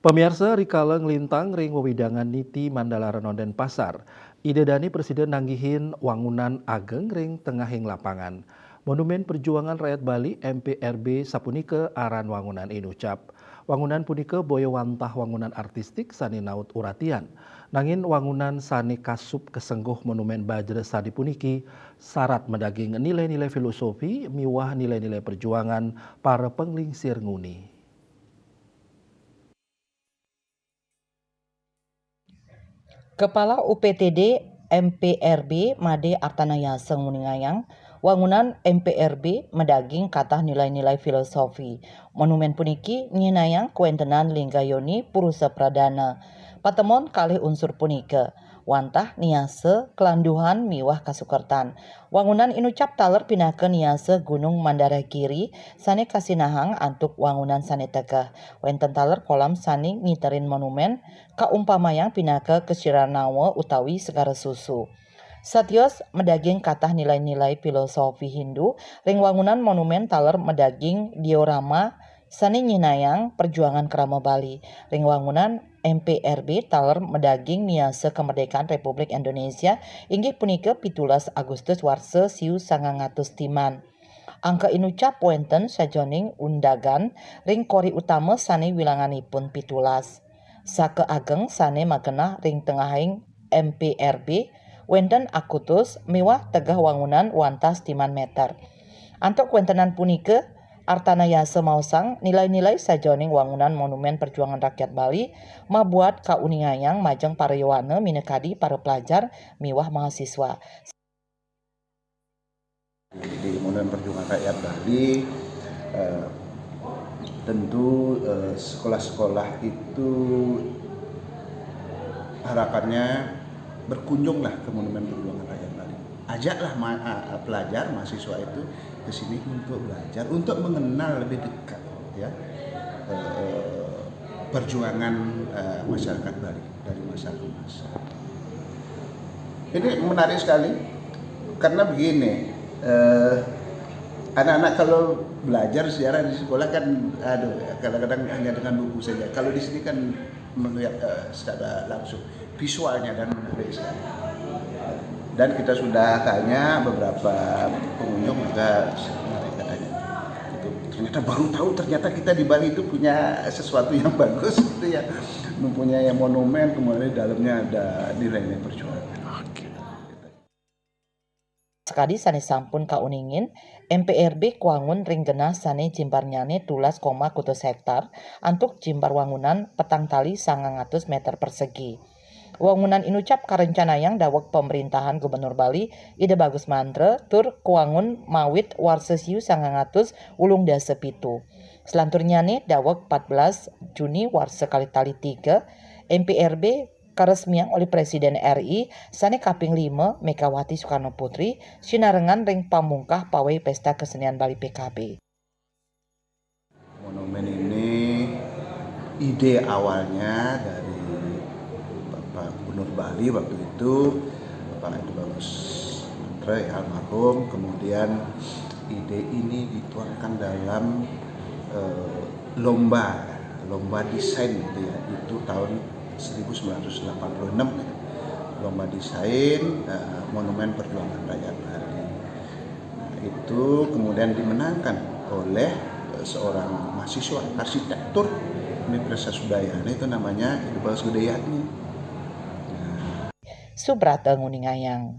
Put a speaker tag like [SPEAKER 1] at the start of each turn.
[SPEAKER 1] Pemirsa rikala ngelintang ring wewidangan niti Mandala Renon dan Pasar. Ide dani Presiden nanggihin wangunan ageng ring tengahing lapangan. Monumen Perjuangan Rakyat Bali MPRB sapunike aran wangunan inucap. Wangunan punike boyo wantah wangunan artistik sani naut uratian. Nangin wangunan sani kasup kesengguh monumen bajre sadi puniki syarat medaging nilai-nilai filosofi miwah nilai-nilai perjuangan para penglingsir nguni.
[SPEAKER 2] Kepala UPTD MPRB Made Artanayaseng Muningayang, wangunan MPRB medaging katah nilai-nilai filosofi. Monumen puniki nyinayang kuentenan Linggayoni Purusa Pradana. Patemon kalih unsur punike. Wantah niase kelanduhan miwah kasukertan. Wangunan inucap taler pinakeun niase Gunung Mandara Kiri sane kasinahang antuk wangunan sane tegah. Wenten taler kolam sane ngiterin monumen kaumpamayang pinake kesiranawa utawi segara susu. Satios medaging katah nilai-nilai filosofi Hindu ring wangunan monumen taler medaging diorama sane nyinayang perjuangan Krama Bali. Ring wangunan MPRB taler medaging niase kemerdekaan Republik Indonesia inggih punika 17 Agustus warsa siu 900 timan. Angka inucap wenten sajoning undagan ring kori utama sane wilanganipun 17. Sake ageng sane magenah ring tengahing MPRB wenten akutus miwah tegah wangunan wantas timan meter. Antuk wentenan punike Artanayasa maosang nilai-nilai sajoning wangunan Monumen Perjuangan Rakyat Bali mabuat kauningayang majeng para yowana minekadi para pelajar miwah mahasiswa.
[SPEAKER 3] Di Monumen Perjuangan Rakyat Bali tentu sekolah-sekolah itu harapannya berkunjunglah ke Monumen Perjuangan Rakyat Bali. Ajaklah pelajar, mahasiswa itu ke sini untuk belajar, untuk mengenal lebih dekat ya perjuangan masyarakat Bali dari masa ke masa. Ini menarik sekali karena begini, anak-anak kalau belajar sejarah di sekolah kan kadang-kadang hanya dengan buku saja. Kalau di sini kan melihat secara langsung visualnya dan menarik sekali. Dan kita sudah tanya beberapa pengunjung juga mereka tanya gitu. Ternyata baru tahu ternyata kita di Bali itu punya sesuatu yang bagus gitu ya, mempunyai monumen, kemudian di dalamnya ada nilai-nilai perjuangan.
[SPEAKER 2] Sekali sane sampun kauningin MPRB kuangun ring genah sane jimbarnyane 12,6 hektar antuk jimbar wangunan petang tali 900 meter persegi. Wangunan inucap karencanayang daweg pemerintahan Gubernur Bali Ide Bagus Mantre tur kuangun mawit warsesiu 900 ulung dasa pitu. Selanturnyane daweg 14 Juni warsa kali tali 3 MPRB karesmian oleh Presiden RI sane kaping 5 Megawati Soekarno Putri sinarengan ring pamungkah pawai pesta kesenian Bali PKB.
[SPEAKER 3] Monumen ini ide awalnya dari Bapak Gubernur Bali waktu itu, Bapak Ide Bagus Mantre almarhum. Kemudian ide ini dituangkan dalam lomba desain gitu ya, itu tahun 1986 lomba desain Monumen Perjuangan Rakyat Bali. Nah, itu kemudian dimenangkan oleh seorang mahasiswa arsitektur Universitas Udayana, itu namanya Ide Bagus Gudayani.
[SPEAKER 2] Subrata Nguningayang.